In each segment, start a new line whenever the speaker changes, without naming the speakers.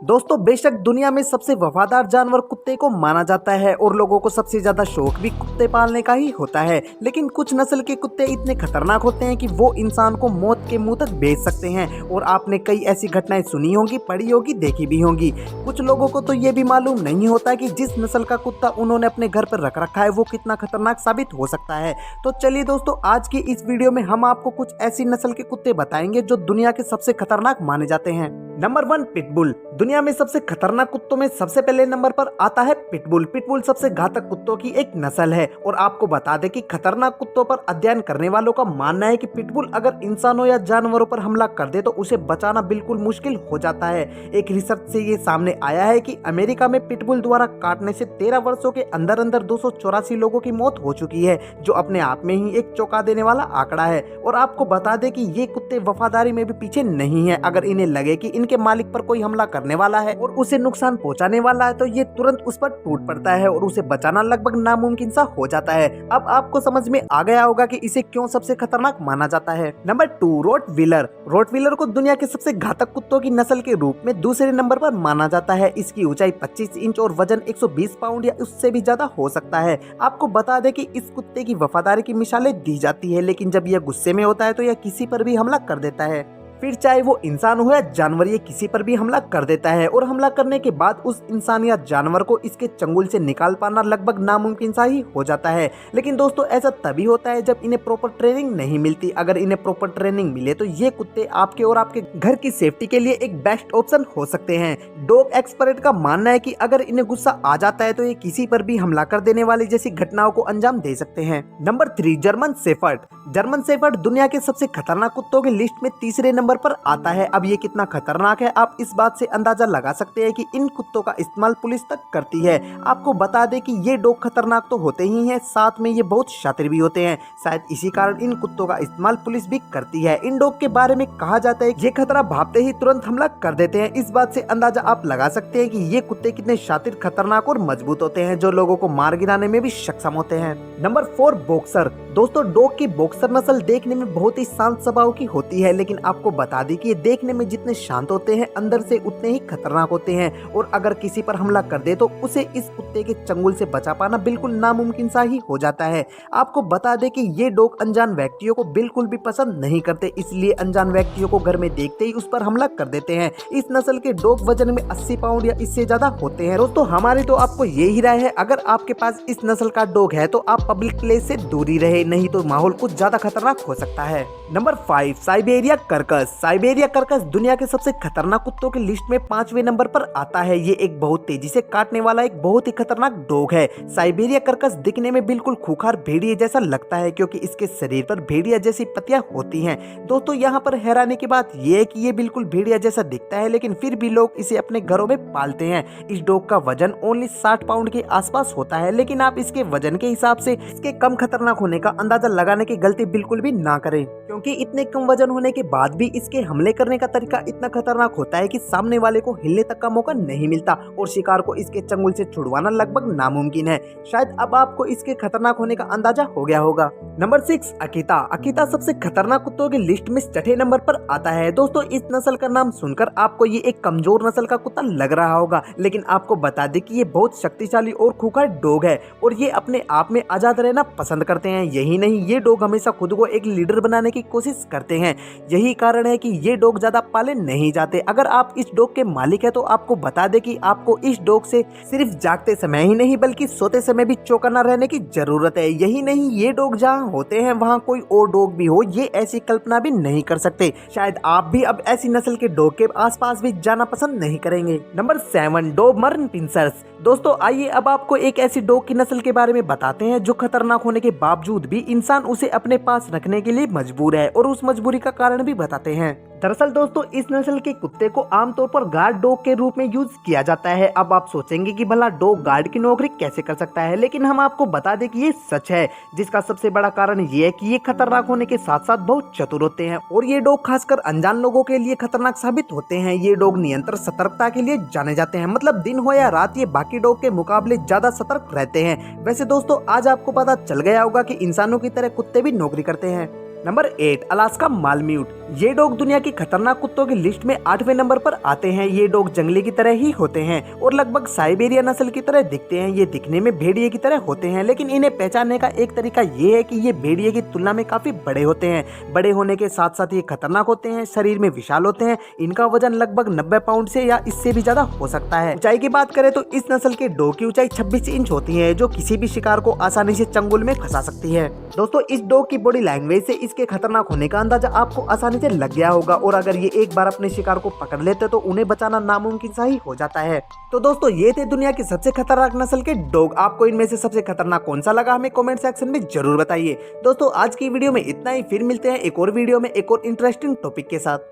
दोस्तों बेशक दुनिया में सबसे वफादार जानवर कुत्ते को माना जाता है और लोगों को सबसे ज्यादा शौक भी कुत्ते पालने का ही होता है, लेकिन कुछ नस्ल के कुत्ते इतने खतरनाक होते हैं कि वो इंसान को मौत के मुंह तक भेज सकते हैं। और आपने कई ऐसी घटनाएं सुनी होंगी, पढ़ी होगी, देखी भी होंगी। कुछ लोगों को तो ये भी मालूम नहीं होता कि जिस नस्ल का कुत्ता उन्होंने अपने घर पर रख रखा है वो कितना खतरनाक साबित हो सकता है। तो चलिए दोस्तों, आज की इस वीडियो में हम आपको कुछ ऐसी नस्ल के कुत्ते बताएंगे जो दुनिया के सबसे खतरनाक माने जाते हैं। Number 1, pitbull. दुनिया में सबसे खतरनाक कुत्तों में सबसे पहले नंबर पर आता है पिटबुल। पिटबुल सबसे घातक कुत्तों की एक नस्ल है और आपको बता दें कि खतरनाक कुत्तों पर अध्ययन करने वालों का मानना है कि पिटबुल अगर इंसानों या जानवरों पर हमला कर दे तो उसे बचाना बिल्कुल मुश्किल हो जाता है। एक रिसर्च से ये सामने आया है कि अमेरिका में पिटबुल द्वारा काटने से 13 वर्षों के अंदर अंदर 284 लोगों की मौत हो चुकी है, जो अपने आप में ही एक चौंका देने वाला आंकड़ा है। और आपको बता दें कि ये कुत्ते वफादारी में भी पीछे नहीं है। अगर इन्हें लगे कि इनके मालिक पर कोई हमला करने वाला है और उसे नुकसान पहुंचाने वाला है तो ये तुरंत उस पर टूट पड़ता है और उसे बचाना लगभग नामुमकिन सा हो जाता है। अब आपको समझ में आ गया होगा कि इसे क्यों सबसे खतरनाक माना जाता है। Number 2, Rottweiler. रोटवीलर को दुनिया के सबसे घातक कुत्तों की नस्ल के रूप में दूसरे नंबर पर माना जाता है। इसकी ऊंचाई 25 इंच और वजन 120 पाउंड या उससे भी ज्यादा हो सकता है। आपको बता दें कि इस कुत्ते की वफादारी की मिसालें दी जाती है, लेकिन जब यह गुस्से में होता है तो यह किसी पर भी हमला कर देता है। फिर चाहे वो इंसान हो या जानवर, ये किसी पर भी हमला कर देता है और हमला करने के बाद उस इंसान या जानवर को इसके चंगुल से निकाल पाना लगभग नामुमकिन सा ही हो जाता है। लेकिन दोस्तों ऐसा तभी होता है जब इन्हें प्रॉपर ट्रेनिंग नहीं मिलती। अगर इन्हें प्रॉपर ट्रेनिंग मिले तो ये कुत्ते आपके और आपके घर की सेफ्टी के लिए एक बेस्ट ऑप्शन हो सकते हैं। डॉग एक्सपर्ट का मानना है कि अगर इन्हें गुस्सा आ जाता है तो ये किसी पर भी हमला कर देने वाली जैसी घटनाओं को अंजाम दे सकते हैं। Number 3, German shepherd. German shepherd दुनिया के सबसे खतरनाक कुत्तों की लिस्ट में तीसरे नंबर पर आता है। अब ये कितना खतरनाक है आप इस बात से अंदाजा लगा सकते हैं कि इन कुत्तों का इस्तेमाल पुलिस तक करती है। आपको बता दें कि ये डॉग खतरनाक तो होते ही हैं, साथ में ये बहुत शातिर भी होते हैं। शायद इसी कारण इन कुत्तों का इस्तेमाल पुलिस भी करती है। इन डॉग के बारे में कहा जाता है ये खतरा भापते ही तुरंत हमला कर देते हैं। इस बात से अंदाजा आप लगा सकते हैं कि ये कुत्ते कितने शातिर, खतरनाक और मजबूत होते हैं, जो लोगों को मार गिराने में भी सक्षम होते हैं। Number 4, boxer. दोस्तों डॉग की बॉक्सर नस्ल देखने में बहुत ही शांत स्वभाव की होती है, लेकिन आपको बता दें कि ये देखने में जितने शांत होते हैं अंदर से उतने ही खतरनाक होते हैं। और अगर किसी पर हमला कर दे तो उसे इस कुत्ते के चंगुल से बचा पाना बिल्कुल नामुमकिन सा ही हो जाता है। आपको बता दें कि ये डॉग अनजान व्यक्तियों को बिल्कुल भी पसंद नहीं करते, इसलिए अनजान व्यक्तियों को घर में देखते ही उस पर हमला कर देते हैं। इस नस्ल के डॉग वजन में 80 पाउंड या इससे ज्यादा होते हैं। दोस्तों हमारी तो आपको यही राय है, अगर आपके पास इस नस्ल का डॉग है तो आप पब्लिक प्लेस से दूरी रहे, नहीं तो माहौल कुछ ज्यादा खतरनाक हो सकता है। Number 5, Siberia Kirkus. Siberia Kirkus दुनिया के सबसे खतरनाक कुत्तों की लिस्ट में 5वें नंबर पर आता है। ये एक बहुत तेजी से काटने वाला एक बहुत ही खतरनाक डॉग है। साइबेरिया कर्कस दिखने में बिल्कुल खूंखार भेड़िए जैसा लगता है, क्योंकि इसके शरीर पर भेड़िया जैसी पत्तियां होती हैं। दोस्तों यहाँ पर हैरानी की बात यह है कि ये बिल्कुल भेड़िया जैसा दिखता है, लेकिन फिर भी लोग इसे अपने घरों में पालते हैं। इस डॉग का वजन ओनली 60 पाउंड के आसपास होता है, लेकिन आप इसके वजन के हिसाब से इसके कम खतरनाक होने का अंदाजा लगाने की गलती बिल्कुल भी ना करें, क्योंकि इतने कम वजन होने के बाद भी इसके हमले करने का तरीका इतना खतरनाक होता है कि सामने वाले को हिलने तक का मौका नहीं मिलता और शिकार को इसके चंगुल से छुड़वाना लगभग नामुमकिन है। शायद अब आपको इसके खतरनाक होने का अंदाजा हो गया होगा। Number 6, Akita. अकीता सबसे खतरनाक कुत्तों की लिस्ट में 6ठे नंबर पर आता है। दोस्तों इस नस्ल का नाम सुनकर आपको ये एक कमजोर नस्ल का कुत्ता लग रहा होगा, लेकिन आपको बता दें कि ये बहुत शक्तिशाली और खूंखार डॉग है और ये अपने आप में आजाद रहना पसंद करते हैं। यही नहीं, ये डॉग हमेशा खुद को एक लीडर बनाने की कोशिश करते हैं। यही कारण है कि ये डॉग ज्यादा पाले नहीं जाते। अगर आप इस डॉग के मालिक है तो आपको बता दें कि आपको इस डॉग से सिर्फ जागते समय ही नहीं बल्कि सोते समय भी चौकन्ना रहने की जरूरत है। यही नहीं, ये डॉग जहाँ होते हैं वहाँ कोई और डॉग भी हो, ये ऐसी कल्पना भी नहीं कर सकते। शायद आप भी अब ऐसी नस्ल के डॉग के आसपास भी जाना पसंद नहीं करेंगे। Number 7, Dobermann pincers. दोस्तों आइए अब आपको एक ऐसी डॉग की नस्ल के बारे में बताते हैं जो खतरनाक होने के बावजूद भी इंसान उसे अपने पास रखने के लिए मजबूर है, और उस मजबूरी का कारण भी बताते हैं। दरअसल दोस्तों इस नस्ल के कुत्ते को आमतौर पर गार्ड डॉग के रूप में यूज किया जाता है। अब आप सोचेंगे कि भला डॉग गार्ड की नौकरी कैसे कर सकता है, लेकिन हम आपको बता दें कि ये सच है, जिसका सबसे बड़ा कारण ये है कि ये खतरनाक होने के साथ साथ बहुत चतुर होते हैं और ये डॉग खासकर अनजान लोगों के लिए खतरनाक साबित होते हैं। ये डॉग नियंत्रण सतर्कता के लिए जाने जाते हैं, मतलब दिन हो या रात ये बाकी डॉग के मुकाबले ज्यादा सतर्क रहते हैं। वैसे दोस्तों आज आपको पता चल गया होगा कि इंसानों की तरह कुत्ते भी नौकरी करते हैं। Number 8, Alaska malamute. ये डॉग दुनिया की खतरनाक कुत्तों की लिस्ट में 8वें नंबर पर आते हैं। ये डॉग जंगली की तरह ही होते हैं और लगभग साइबेरिया नस्ल की तरह दिखते हैं। ये दिखने में भेड़िए की तरह होते हैं, लेकिन इन्हें पहचानने का एक तरीका ये है कि ये भेड़िए की तुलना में काफी बड़े होते हैं। बड़े होने के साथ साथ ये खतरनाक होते हैं, शरीर में विशाल होते हैं। इनका वजन लगभग 90 पाउंड से या इससे भी ज्यादा हो सकता है। ऊंचाई की बात करें तो इस नस्ल के डॉग की ऊंचाई 26 इंच होती है, जो किसी भी शिकार को आसानी से चंगुल में फंसा सकती है। दोस्तों, इस डॉग की बॉडी लैंग्वेज से इसके खतरनाक होने का अंदाजा आपको आसानी से लग गया होगा, और अगर ये एक बार अपने शिकार को पकड़ लेते तो उन्हें बचाना नामुमकिन सा ही हो जाता है। तो दोस्तों, ये थे दुनिया की सबसे खतरनाक नस्ल के डॉग। आपको इनमें से सबसे खतरनाक कौन सा लगा, हमें कमेंट सेक्शन में जरूर बताइए। दोस्तों, आज की वीडियो में इतना ही। फिर मिलते हैं एक और वीडियो में एक और इंटरेस्टिंग टॉपिक के साथ।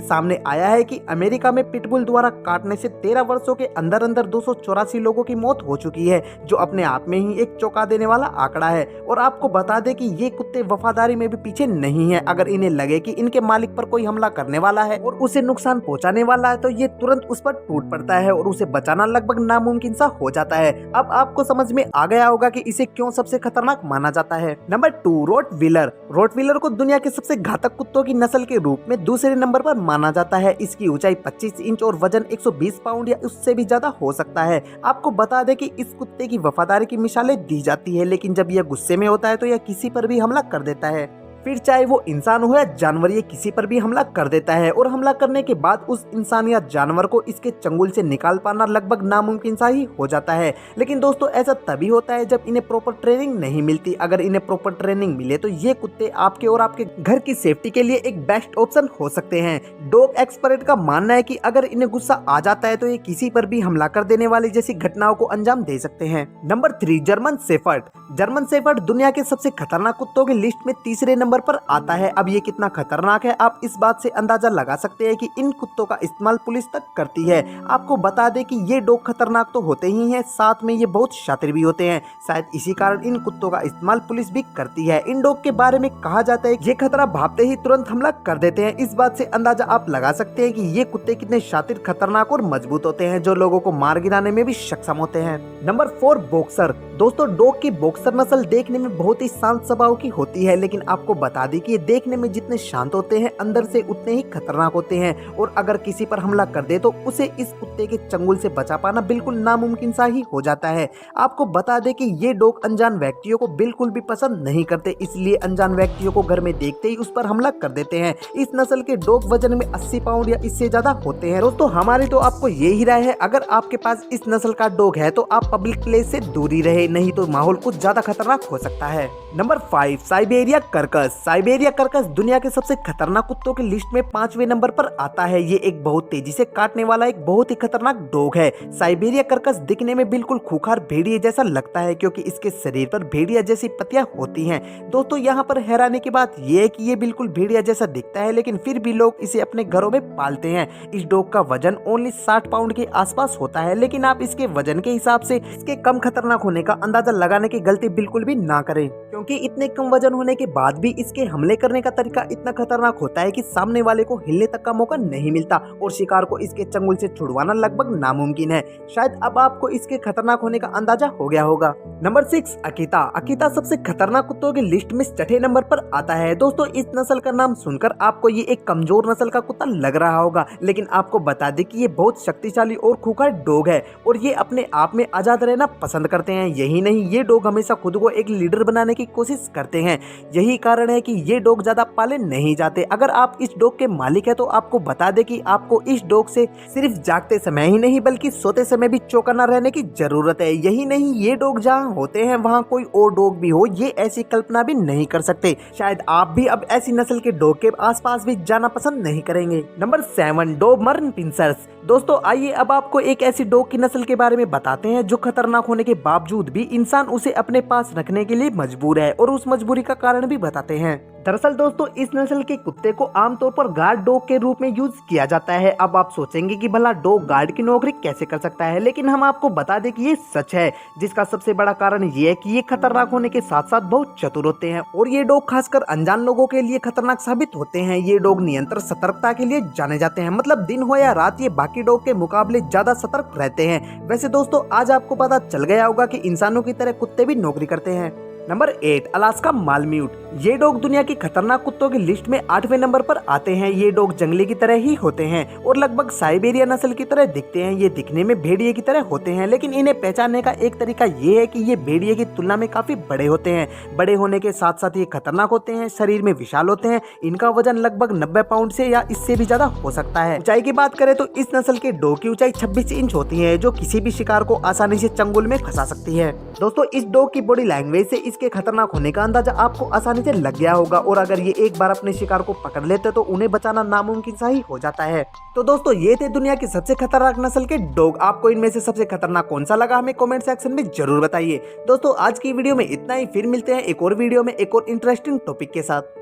सामने आया है कि अमेरिका में पिटबुल द्वारा काटने से 13 वर्षों के अंदर अंदर 284 लोगों की मौत हो चुकी है, जो अपने आप में ही एक चौंका देने वाला आंकड़ा है। और आपको बता दें कि ये कुत्ते वफादारी में भी पीछे नहीं है। अगर इन्हें लगे कि इनके मालिक पर कोई हमला करने वाला है और उसे नुकसान पहुंचाने वाला है तो ये तुरंत उस पर टूट पड़ता है और उसे बचाना लगभग नामुमकिन सा हो जाता है। अब आपको समझ में आ गया होगा कि इसे क्यों सबसे खतरनाक माना जाता है। Number 2, Rottweiler. रोटवीलर को दुनिया के सबसे घातक कुत्तों की नस्ल के रूप में दूसरे नंबर पर माना जाता है। इसकी ऊंचाई 25 इंच और वजन 120 पाउंड या उससे भी ज्यादा हो सकता है। आपको बता दें कि इस कुत्ते की वफादारी की मिसालें दी जाती है, लेकिन जब यह गुस्से में होता है तो यह किसी पर भी हमला कर देता है। फिर चाहे वो इंसान हो या जानवर, ये किसी पर भी हमला कर देता है और हमला करने के बाद उस इंसान या जानवर को इसके चंगुल से निकाल पाना लगभग नामुमकिन सा ही हो जाता है। लेकिन दोस्तों ऐसा तभी होता है जब इन्हें प्रॉपर ट्रेनिंग नहीं मिलती। अगर इन्हें प्रॉपर ट्रेनिंग मिले तो ये कुत्ते आपके और आपके घर की सेफ्टी के लिए एक बेस्ट ऑप्शन हो सकते हैं। डॉग एक्सपर्ट का मानना है कि अगर इन्हें गुस्सा आ जाता है तो ये किसी पर भी हमला कर देने वाली जैसी घटनाओं को अंजाम दे सकते हैं। Number 3, German shepherd. German shepherd दुनिया के सबसे खतरनाक कुत्तों की लिस्ट में तीसरे नंबर पर आता है। अब ये कितना खतरनाक है आप इस बात से अंदाजा लगा सकते हैं कि इन कुत्तों का इस्तेमाल पुलिस तक करती है। आपको बता दें कि ये डॉग खतरनाक तो होते ही हैं, साथ में ये बहुत शातिर भी होते हैं। शायद इसी कारण इन कुत्तों का इस्तेमाल पुलिस भी करती है। इन डॉग के बारे में कहा जाता है ये खतरा भापते ही तुरंत हमला कर देते हैं। इस बात से अंदाजा आप लगा सकते हैं कि ये कुत्ते कितने शातिर, खतरनाक और मजबूत होते हैं, जो लोगों को मार गिराने में भी सक्षम होते हैं। Number 4, boxer. दोस्तों डॉग की बॉक्सर नस्ल देखने में बहुत ही शांत स्वभाव की होती है, लेकिन आपको बता दें कि ये देखने में जितने शांत होते हैं अंदर से उतने ही खतरनाक होते हैं। और अगर किसी पर हमला कर दे तो उसे इस कुत्ते के चंगुल से बचा पाना बिल्कुल नामुमकिन सा ही हो जाता है। आपको बता दें कि ये डॉग अनजान व्यक्तियों को बिल्कुल भी पसंद नहीं करते, इसलिए अनजान व्यक्तियों को घर में देखते ही उस पर हमला कर देते हैं। इस नस्ल के डॉग वजन में 80 पाउंड या इससे ज्यादा होते हैं। दोस्तों हमारी तो आपको यही राय है, अगर आपके पास इस नस्ल का डॉग है तो आप पब्लिक प्लेस से दूरी रहे, नहीं तो माहौल कुछ ज्यादा खतरनाक हो सकता है। Number 5, Siberia Kirkus. Siberia Kirkus दुनिया के सबसे खतरनाक कुत्तों की लिस्ट में 5वें नंबर पर आता है। ये एक बहुत तेजी से काटने वाला एक बहुत ही खतरनाक डॉग है। साइबेरिया कर्कस दिखने में बिल्कुल खूंखार भेड़िए जैसा लगता है, क्योंकि इसके शरीर पर भेड़िया जैसी पत्तियां होती हैं। दोस्तों यहाँ पर हैरानी की बात यह है कि ये बिल्कुल भेड़िया जैसा दिखता है, लेकिन फिर भी लोग इसे अपने घरों में पालते हैं। इस डॉग का वजन ओनली 60 पाउंड के आसपास होता है, लेकिन आप इसके वजन के हिसाब से इसके कम खतरनाक होने का अंदाजा लगाने की गलती बिल्कुल भी ना करें, क्योंकि इतने कम वजन होने के बाद भी इसके हमले करने का तरीका इतना खतरनाक होता है कि सामने वाले को हिलने तक का मौका नहीं मिलता और शिकार को इसके चंगुल से छुड़वाना लगभग नामुमकिन है। शायद अब आपको इसके खतरनाक होने का अंदाजा हो गया होगा। Number 6, Akita. अकीता सबसे खतरनाक कुत्तों की लिस्ट में 6ठे नंबर पर आता है। दोस्तों इस नस्ल का नाम सुनकर आपको ये एक कमजोर नस्ल का कुत्ता लग रहा होगा, लेकिन आपको बता दें कि ये बहुत शक्तिशाली और खूंखार डॉग है और ये अपने आप में आजाद रहना पसंद करते हैं। यही नहीं, ये डॉग हमेशा खुद को एक लीडर बनाने की कोशिश करते हैं। यही कारण है कि ये डॉग ज्यादा पाले नहीं जाते। अगर आप इस डॉग के मालिक है तो आपको बता दें कि आपको इस डॉग से सिर्फ जागते समय ही नहीं बल्कि सोते समय भी चौकन्ना रहने की जरूरत है। यही नहीं, ये डॉग जहाँ होते हैं वहाँ कोई और डॉग भी हो, ये ऐसी कल्पना भी नहीं कर सकते। शायद आप भी अब ऐसी नस्ल के डॉग के आसपास भी जाना पसंद नहीं करेंगे। Number 7, Dobermann pincers. दोस्तों आइए अब आपको एक ऐसी डॉग की नस्ल के बारे में बताते हैं जो खतरनाक होने के बावजूद भी इंसान उसे अपने पास रखने के लिए मजबूर है, और उस मजबूरी का कारण भी बताते हैं। दरअसल दोस्तों इस नस्ल के कुत्ते को आमतौर पर गार्ड डॉग के रूप में यूज किया जाता है। अब आप सोचेंगे कि भला डॉग गार्ड की नौकरी कैसे कर सकता है, लेकिन हम आपको बता दें कि ये सच है, जिसका सबसे बड़ा कारण ये है कि ये खतरनाक होने के साथ साथ बहुत चतुर होते हैं और ये डॉग खासकर अनजान लोगों के लिए खतरनाक साबित होते हैं। ये डॉग नियंत्रण सतर्कता के लिए जाने जाते हैं, मतलब दिन हो या रात ये बाकी डॉग के मुकाबले ज्यादा सतर्क रहते हैं। वैसे दोस्तों आज आपको पता चल गया होगा कि इंसानों की तरह कुत्ते भी नौकरी करते हैं। Number 8, Alaska malamute. ये डॉग दुनिया की खतरनाक कुत्तों की लिस्ट में 8वें नंबर पर आते हैं। ये डॉग जंगली की तरह ही होते हैं और लगभग साइबेरिया नस्ल की तरह दिखते हैं। ये दिखने में भेड़िए की तरह होते हैं, लेकिन इन्हें पहचानने का एक तरीका ये है कि ये भेड़िए की तुलना में काफी बड़े होते हैं। बड़े होने के साथ साथ ये खतरनाक होते हैं, शरीर में विशाल होते हैं। इनका वजन लगभग 90 पाउंड से या इससे भी ज्यादा हो सकता है। ऊंचाई की बात करें तो इस नस्ल के डॉग की ऊंचाई 26 इंच होती है, जो किसी भी शिकार को आसानी से चंगुल में फंसा सकती है। दोस्तों इस डॉग की बॉडी लैंग्वेज से इसके खतरनाक होने का अंदाजा आपको आसानी से लग गया होगा, और अगर ये एक बार अपने शिकार को पकड़ लेते तो उन्हें बचाना नामुमकिन सा ही हो जाता है। तो दोस्तों ये थे दुनिया की सबसे खतरनाक नस्ल के डॉग। आपको इनमें से सबसे खतरनाक कौन सा लगा हमें कमेंट सेक्शन में जरूर बताइए। दोस्तों आज की वीडियो में इतना ही, फिर मिलते हैं एक और वीडियो में एक और इंटरेस्टिंग टॉपिक के साथ।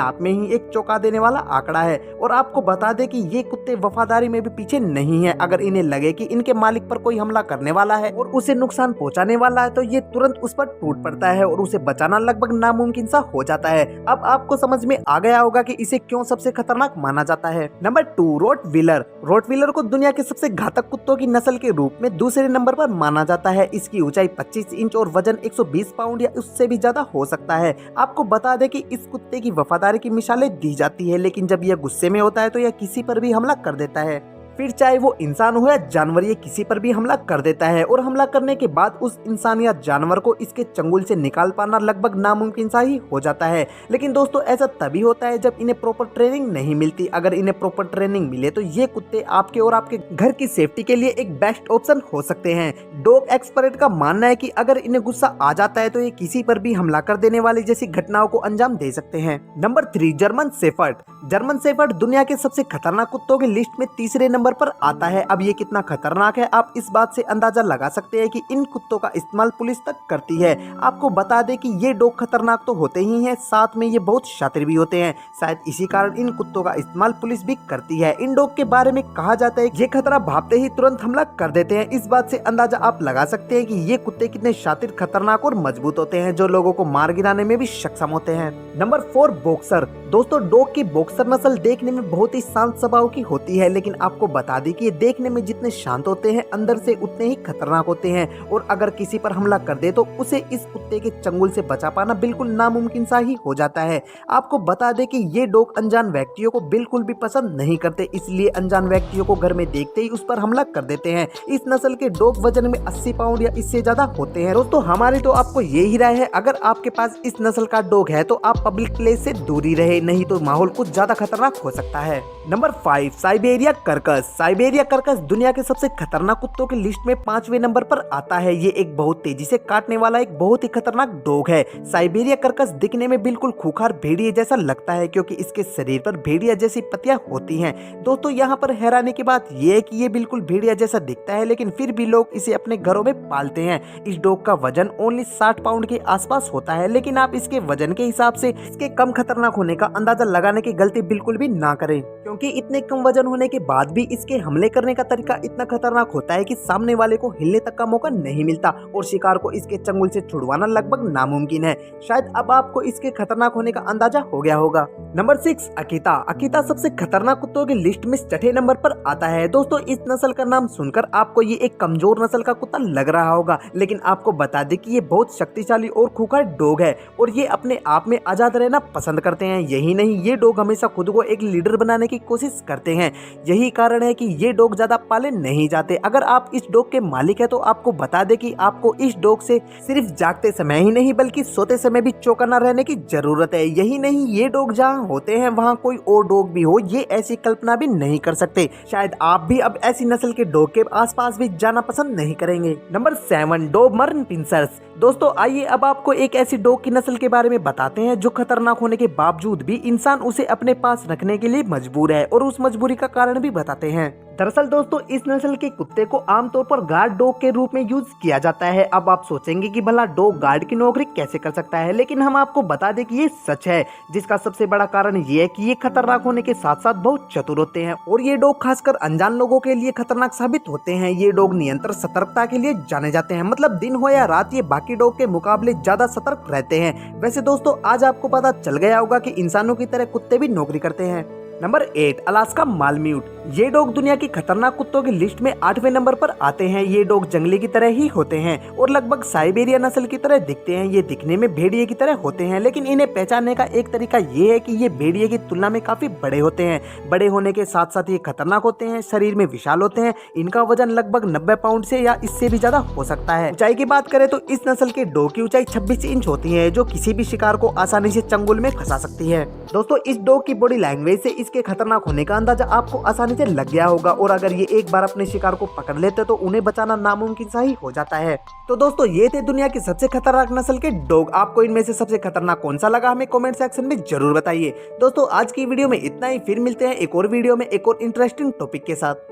आप में ही एक चौंका देने वाला आंकड़ा है। और आपको बता दें कि ये कुत्ते वफादारी में भी पीछे नहीं है। अगर इन्हें लगे कि इनके मालिक पर कोई हमला करने वाला है और उसे नुकसान पहुंचाने वाला है तो ये तुरंत उस पर टूट पड़ता है और उसे बचाना लगभग नामुमकिन सा हो जाता है। अब आपको समझ में आ गया होगा कि इसे क्यों सबसे खतरनाक माना जाता है। Number 2, Rottweiler. रोटवीलर को दुनिया के सबसे घातक कुत्तों की नस्ल के रूप में दूसरे नंबर पर माना जाता है। इसकी ऊंचाई 25 इंच और वजन 120 पाउंड या उससे भी ज्यादा हो सकता है। आपको बता दें कि इस कुत्ते की वफादारी की मिसालें दी जाती है, लेकिन जब यह गुस्से में होता है तो यह किसी पर भी हमला कर देता है। फिर चाहे वो इंसान हो या जानवर, ये किसी पर भी हमला कर देता है और हमला करने के बाद उस इंसान या जानवर को इसके चंगुल से निकाल पाना लगभग नामुमकिन सा ही हो जाता है। लेकिन दोस्तों ऐसा तभी होता है जब इन्हें प्रॉपर ट्रेनिंग नहीं मिलती। अगर इन्हें प्रॉपर ट्रेनिंग मिले तो ये कुत्ते आपके और आपके घर की सेफ्टी के लिए एक बेस्ट ऑप्शन हो सकते हैं। डॉग एक्सपर्ट का मानना है कि अगर इन्हें गुस्सा आ जाता है तो ये किसी पर भी हमला कर देने वाली जैसी घटनाओं को अंजाम दे सकते हैं। Number 3, German shepherd. German shepherd दुनिया के सबसे खतरनाक कुत्तों की लिस्ट में तीसरे नंबर पर आता है। अब ये कितना खतरनाक है आप इस बात से अंदाजा लगा सकते हैं कि इन कुत्तों का इस्तेमाल पुलिस तक करती है। आपको बता दें कि ये डॉग खतरनाक तो होते ही हैं, साथ में ये बहुत शातिर भी होते हैं। शायद इसी कारण इन कुत्तों का इस्तेमाल पुलिस भी करती है। इन डॉग के बारे में कहा जाता है ये खतरा भापते ही तुरंत हमला कर देते हैं। इस बात से अंदाजा आप लगा सकते हैं कि ये कुत्ते कितने शातिर, खतरनाक और मजबूत होते हैं, जो लोगों को मार गिराने में भी सक्षम होते हैं। Number 4, boxer. दोस्तों डॉग की बॉक्सर नस्ल देखने में बहुत ही शांत स्वभाव की होती है, लेकिन आपको बता दें कि ये देखने में जितने शांत होते हैं अंदर से उतने ही खतरनाक होते हैं। और अगर किसी पर हमला कर दे तो उसे इस कुत्ते के चंगुल से बचा पाना बिल्कुल नामुमकिन सा ही हो जाता है। आपको बता दें कि ये डॉग अनजान व्यक्तियों को बिल्कुल भी पसंद नहीं करते, इसलिए अनजान व्यक्तियों को घर में देखते ही उस पर हमला कर देते हैं। इस नस्ल के डॉग वजन में 80 पाउंड या इससे ज्यादा होते हैं। दोस्तों हमारी तो आपको ये ही राय है, अगर आपके पास इस नस्ल का डॉग है तो आप पब्लिक प्लेस से दूरी रहे, नहीं तो माहौल कुछ ज्यादा खतरनाक हो सकता है। Number 5, Siberia Kirkus. Siberia Kirkus दुनिया के सबसे खतरनाक कुत्तों की लिस्ट में 5वें नंबर पर आता है। ये एक बहुत तेजी से काटने वाला एक बहुत ही खतरनाक डॉग है। साइबेरिया कर्कस दिखने में बिल्कुल खूंखार भेड़िए जैसा लगता है, क्योंकि इसके शरीर पर भेड़िया जैसी पत्तियां होती हैं। दोस्तों यहाँ पर हैरानी की बात यह है कि ये बिल्कुल भेड़िया जैसा दिखता है, लेकिन फिर भी लोग इसे अपने घरों में पालते हैं। इस डॉग का वजन ओनली 60 पाउंड के आसपास होता है, लेकिन आप इसके वजन के हिसाब से इसके कम खतरनाक होने का अंदाजा लगाने की गलती बिल्कुल भी ना करें, क्योंकि इतने कम वजन होने के बाद भी इसके हमले करने का तरीका इतना खतरनाक होता है कि सामने वाले को हिलने तक का मौका नहीं मिलता और शिकार को इसके चंगुल से छुड़वाना लगभग नामुमकिन है। शायद अब आपको इसके खतरनाक होने का अंदाजा हो गया होगा। Number 6, Akita. अकीता सबसे खतरनाक कुत्तों की लिस्ट में 6ठे नंबर पर आता है। दोस्तों इस नस्ल का नाम सुनकर आपको ये एक कमजोर नस्ल का कुत्ता लग रहा होगा, लेकिन आपको बता दें कि ये बहुत शक्तिशाली और खूंखार डॉग है और ये अपने आप में आजाद रहना पसंद करते हैं। यही नहीं, ये डॉग हमेशा खुद को एक लीडर बनाने की कोशिश करते हैं। यही कारण है कि ये डॉग ज्यादा पाले नहीं जाते। अगर आप इस डॉग के मालिक है तो आपको बता दें कि आपको इस डॉग से सिर्फ जागते समय ही नहीं बल्कि सोते समय भी चौकन्ना रहने की जरूरत है। यही नहीं, ये डॉग जहाँ होते हैं वहाँ कोई और डॉग भी हो, ये ऐसी कल्पना भी नहीं कर सकते। शायद आप भी अब ऐसी नस्ल के डॉग के आसपास भी जाना पसंद नहीं करेंगे। Number 7, Dobermann pincers. दोस्तों आइए अब आपको एक ऐसी डॉग की नस्ल के बारे में बताते हैं जो खतरनाक होने के बावजूद भी इंसान उसे अपने पास रखने के लिए मजबूर है, और उस मजबूरी का कारण भी बताते हैं। दरअसल दोस्तों इस नस्ल के कुत्ते को आमतौर पर गार्ड डॉग के रूप में यूज किया जाता है। अब आप सोचेंगे कि भला डॉग गार्ड की नौकरी कैसे कर सकता है, लेकिन हम आपको बता दें कि ये सच है, जिसका सबसे बड़ा कारण ये है कि ये खतरनाक होने के साथ साथ बहुत चतुर होते हैं और ये डॉग खासकर अनजान लोगों के लिए खतरनाक साबित होते हैं। ये डॉग नियंत्रण सतर्कता के लिए जाने जाते हैं, मतलब दिन हो या रात ये बाकी डॉग के मुकाबले ज्यादा सतर्क रहते हैं। वैसे दोस्तों आज आपको पता चल गया होगा कि इंसानों की तरह कुत्ते भी नौकरी करते हैं। Number 8, Alaska malamute. ये डॉग दुनिया की खतरनाक कुत्तों की लिस्ट में 8वें नंबर पर आते हैं। ये डॉग जंगली की तरह ही होते हैं और लगभग साइबेरिया नस्ल की तरह दिखते हैं। ये दिखने में भेड़िए की तरह होते हैं, लेकिन इन्हें पहचानने का एक तरीका ये है कि ये भेड़िए की तुलना में काफी बड़े होते हैं। बड़े होने के साथ साथ ये खतरनाक होते हैं, शरीर में विशाल होते हैं। इनका वजन लगभग 90 पाउंड से या इससे भी ज्यादा हो सकता है। ऊंचाई की बात करें तो इस नस्ल के डॉग की ऊंचाई 26 इंच होती है, जो किसी भी शिकार को आसानी से चंगुल में फंसा सकती है। दोस्तों इस डॉग की बॉडी लैंग्वेज से इसके खतरनाक होने का अंदाजा आपको आसानी से लग गया होगा, और अगर ये एक बार अपने शिकार को पकड़ लेते तो उन्हें बचाना नामुमकिन सा ही हो जाता है। तो दोस्तों ये थे दुनिया की सबसे खतरनाक नस्ल के डॉग। आपको इनमें से सबसे खतरनाक कौन सा लगा हमें कमेंट सेक्शन में जरूर बताइए। दोस्तों आज की वीडियो में इतना ही, फिर मिलते हैं एक और वीडियो में एक और इंटरेस्टिंग टॉपिक के साथ।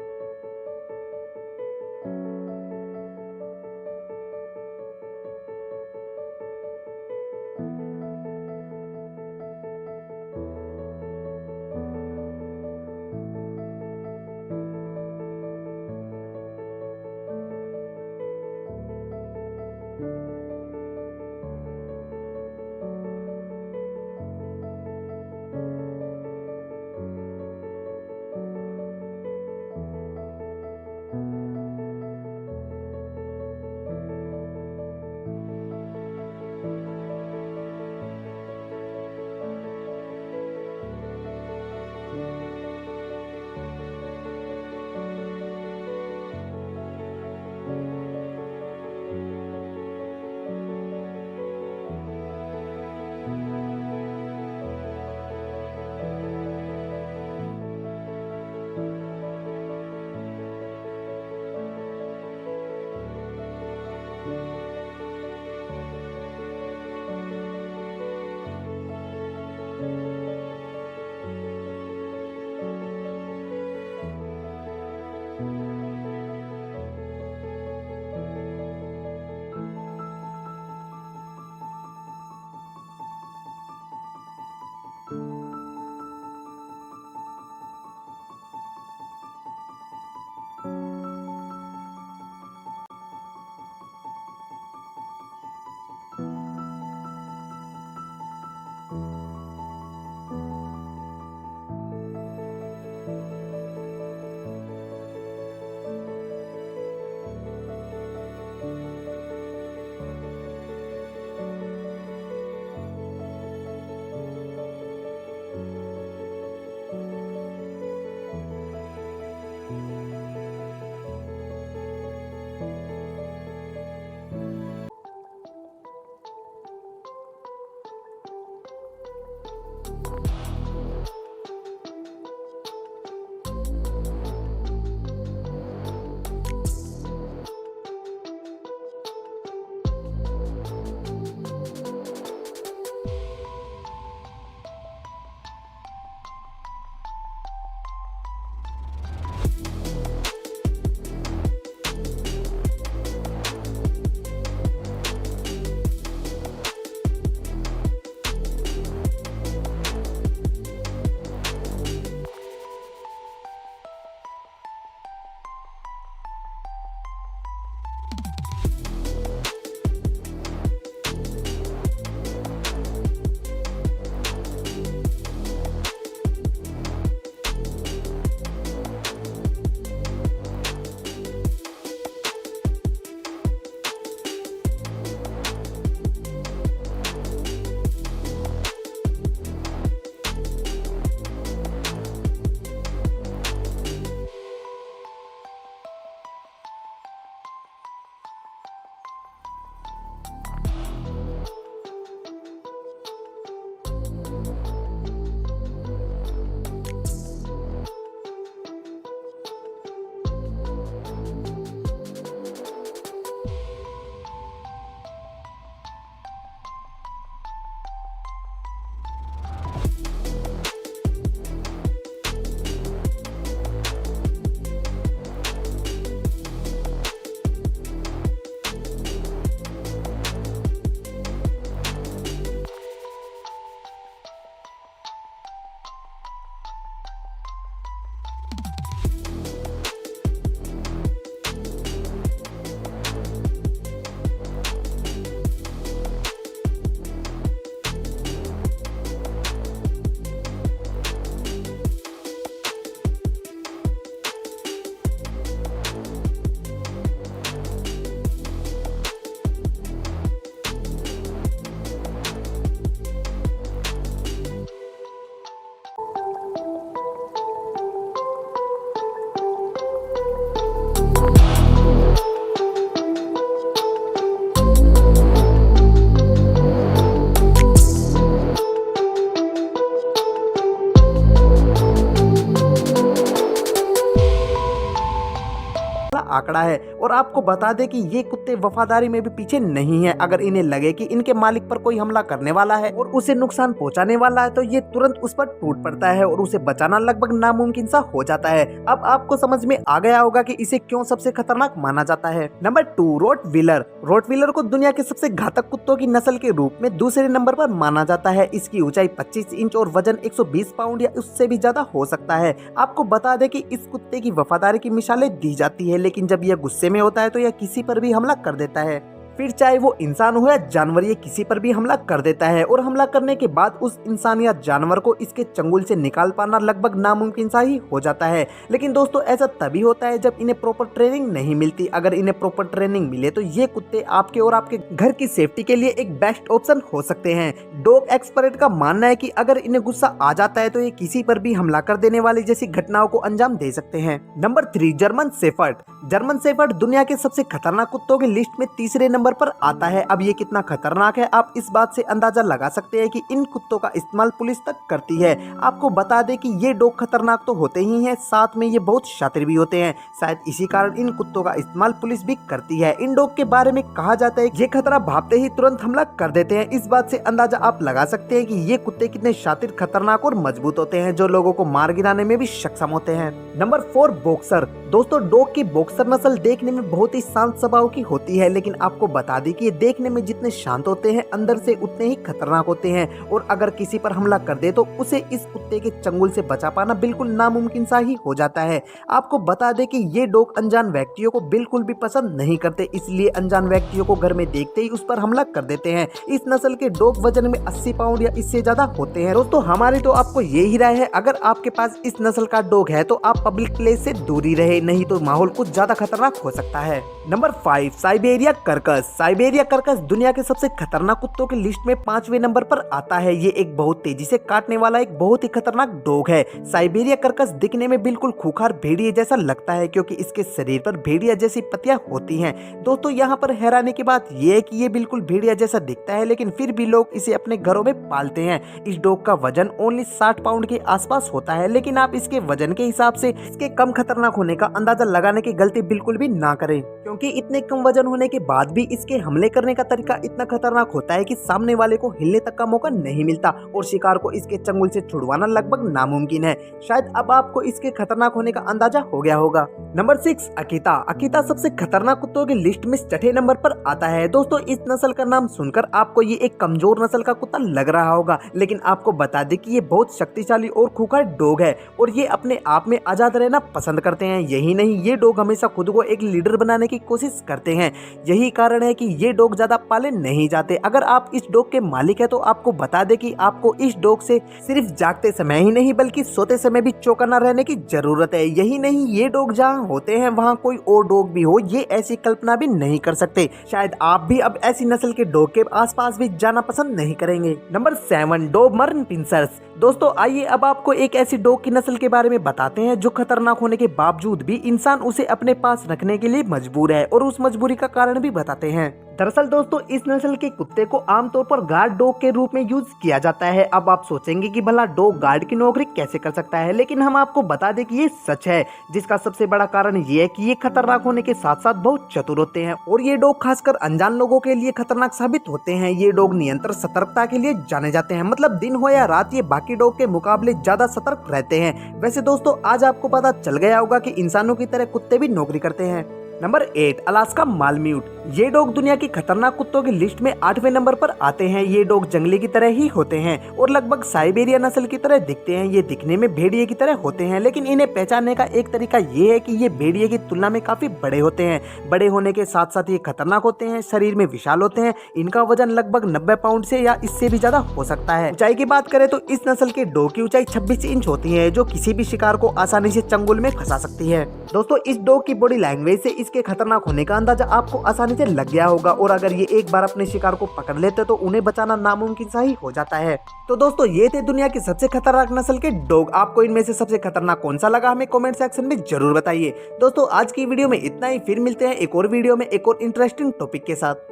आंकड़ा है। और आपको बता दें कि ये कुत्ते वफादारी में भी पीछे नहीं है। अगर इन्हें लगे कि इनके मालिक पर कोई हमला करने वाला है और उसे नुकसान पहुंचाने वाला है तो ये तुरंत उस पर टूट पड़ता है और उसे बचाना लगभग नामुमकिन सा हो जाता है। अब आपको समझ में आ गया होगा कि इसे क्यों सबसे खतरनाक माना जाता है। Number 2, Rottweiler. रोटवीलर को दुनिया के सबसे घातक कुत्तों की नस्ल के रूप में दूसरे नंबर पर माना जाता है। इसकी ऊंचाई 25 इंच और वजन 120 पाउंड या उससे भी ज्यादा हो सकता है। आपको बता दें कि इस कुत्ते की वफादारी की मिसालें दी जाती है, लेकिन जब यह गुस्से में होता है तो यह किसी पर भी हमला कर देता है। फिर चाहे वो इंसान हो या जानवर, ये किसी पर भी हमला कर देता है और हमला करने के बाद उस इंसान या जानवर को इसके चंगुल से निकाल पाना लगभग नामुमकिन सा ही हो जाता है। लेकिन दोस्तों ऐसा तभी होता है जब इन्हें प्रॉपर ट्रेनिंग नहीं मिलती। अगर इन्हें प्रॉपर ट्रेनिंग मिले तो ये कुत्ते आपके और आपके घर की सेफ्टी के लिए एक बेस्ट ऑप्शन हो सकते हैं। डॉग एक्सपर्ट का मानना है कि अगर इन्हें गुस्सा आ जाता है तो ये किसी पर भी हमला कर देने वाली जैसी घटनाओं को अंजाम दे सकते हैं। Number 3, German shepherd. German shepherd दुनिया के सबसे खतरनाक कुत्तों की लिस्ट में तीसरे नंबर पर आता है। अब ये कितना खतरनाक है आप इस बात से अंदाजा लगा सकते हैं कि इन कुत्तों का इस्तेमाल पुलिस तक करती है। आपको बता दें कि ये डॉग खतरनाक तो होते ही हैं, साथ में ये बहुत शातिर भी होते हैं। शायद इसी कारण इन कुत्तों का इस्तेमाल पुलिस भी करती है। इन डॉग के बारे में कहा जाता है ये खतरा भापते ही तुरंत हमला कर देते हैं। इस बात से अंदाजा आप लगा सकते हैं कि ये कुत्ते कितने शातिर, खतरनाक और मजबूत होते हैं, जो लोगों को मार गिराने में भी सक्षम होते हैं। Number 4, boxer. दोस्तों डॉग की बॉक्सर नस्ल देखने में बहुत ही शांत स्वभाव की होती है, लेकिन आपको बता दें कि ये देखने में जितने शांत होते हैं अंदर से उतने ही खतरनाक होते हैं। और अगर किसी पर हमला कर दे तो उसे इस कुत्ते के चंगुल से बचा पाना बिल्कुल नामुमकिन सा ही हो जाता है। आपको बता दें कि ये डॉग अनजान व्यक्तियों को बिल्कुल भी पसंद नहीं करते, इसलिए अनजान व्यक्तियों को घर में देखते ही उस पर हमला कर देते हैं। इस नस्ल के डॉग वजन में 80 पाउंड या इससे ज्यादा होते हैं। दोस्तों हमारी तो आपको यही राय है, अगर आपके पास इस नस्ल का डॉग है तो आप पब्लिक प्लेस से दूरी रहे, नहीं तो माहौल कुछ ज्यादा खतरनाक हो सकता है। Number 5, Siberia Kirkus. Siberia Kirkus दुनिया के सबसे खतरनाक कुत्तों की लिस्ट में 5वें नंबर पर आता है। ये एक बहुत तेजी से काटने वाला एक बहुत ही खतरनाक डॉग है। साइबेरिया कर्कस दिखने में बिल्कुल खूंखार भेड़िए जैसा लगता है, क्योंकि इसके शरीर पर भेड़िया जैसी पत्तियां होती हैं। दोस्तों यहाँ पर हैरानी की बात यह है कि ये बिल्कुल भेड़िया जैसा दिखता है, लेकिन फिर भी लोग इसे अपने घरों में पालते हैं। इस डॉग का वजन ओनली 60 पाउंड के आसपास होता है, लेकिन आप इसके वजन के हिसाब से इसके कम खतरनाक होने का अंदाजा लगाने की गलती बिल्कुल भी ना करें, क्योंकि इतने कम वजन होने के बाद भी इसके हमले करने का तरीका इतना खतरनाक होता है कि सामने वाले को हिलने तक का मौका नहीं मिलता और शिकार को इसके चंगुल से छुड़वाना लगभग नामुमकिन है। शायद अब आपको इसके खतरनाक होने का अंदाजा हो गया होगा। Number 6 Akita. अकीता सबसे खतरनाक कुत्तों की लिस्ट में छठे नंबर पर आता है। दोस्तों इस नस्ल का नाम सुनकर आपको ये एक कमजोर नस्ल का कुत्ता लग रहा होगा, लेकिन आपको बता दें कि ये बहुत शक्तिशाली और खूंखार डॉग है और ये अपने आप में आजाद रहना पसंद करते हैं। यही नहीं, ये डॉग हमेशा खुद को एक लीडर बनाने की कोशिश करते हैं। यही कारण है कि ये डॉग ज्यादा पाले नहीं जाते। अगर आप इस डॉग के मालिक है तो आपको बता दें कि आपको इस डॉग से सिर्फ जागते समय ही नहीं बल्कि सोते समय भी चौकन्ना रहने की जरूरत है। यही नहीं, ये डॉग जहाँ होते हैं वहाँ कोई और डॉग भी हो, ये ऐसी कल्पना भी नहीं कर सकते। शायद आप भी अब ऐसी नस्ल के डॉग के आसपास भी जाना पसंद नहीं करेंगे। Number 7 Dobermann pincers. दोस्तों आइए अब आपको एक ऐसी डॉग की नस्ल के बारे में बताते हैं जो खतरनाक होने के बावजूद भी इंसान उसे अपने पास रखने के लिए मजबूर है, और उस मजबूरी का कारण भी बताते हैं। दरअसल दोस्तों इस नस्ल के कुत्ते को आमतौर पर गार्ड डॉग के रूप में यूज किया जाता है। अब आप सोचेंगे कि भला डॉग गार्ड की नौकरी कैसे कर सकता है, लेकिन हम आपको बता दें कि ये सच है, जिसका सबसे बड़ा कारण ये है कि ये खतरनाक होने के साथ साथ बहुत चतुर होते हैं और ये डॉग खासकर अनजान लोगों के लिए खतरनाक साबित होते हैं। ये डॉग नियंत्रण सतर्कता के लिए जाने जाते हैं, मतलब दिन हो या रात ये बाकी डॉग के मुकाबले ज्यादा सतर्क रहते हैं। वैसे दोस्तों आज आपको पता चल गया होगा कि इंसानों की तरह कुत्ते भी नौकरी करते हैं। Number 8 Alaska malamute. ये डॉग दुनिया की खतरनाक कुत्तों की लिस्ट में 8वें नंबर पर आते हैं। ये डॉग जंगली की तरह ही होते हैं और लगभग साइबेरिया नस्ल की तरह दिखते हैं। ये दिखने में भेड़िए की तरह होते हैं, लेकिन इन्हें पहचानने का एक तरीका ये है कि ये भेड़िए की तुलना में काफी बड़े होते हैं। बड़े होने के साथ साथ ये खतरनाक होते हैं, शरीर में विशाल होते हैं। इनका वजन लगभग 90 पाउंड से या इससे भी ज्यादा हो सकता है। ऊंचाई की बात करें तो इस नस्ल के डॉग की ऊंचाई 26 इंच होती है, जो किसी भी शिकार को आसानी से चंगुल में फंसा सकती है। दोस्तों इस डॉग की बॉडी लैंग्वेज से इसके खतरनाक होने का अंदाजा आपको आसानी से लग गया होगा, और अगर ये एक बार अपने शिकार को पकड़ लेते तो उन्हें बचाना नामुमकिन सा ही हो जाता है। तो दोस्तों ये थे दुनिया की सबसे खतरनाक नस्ल के डॉग। आपको इनमें से सबसे खतरनाक कौन सा लगा हमें कमेंट सेक्शन में जरूर बताइए। दोस्तों आज की वीडियो में इतना ही, फिर मिलते हैं एक और वीडियो में एक और इंटरेस्टिंग टॉपिक के साथ।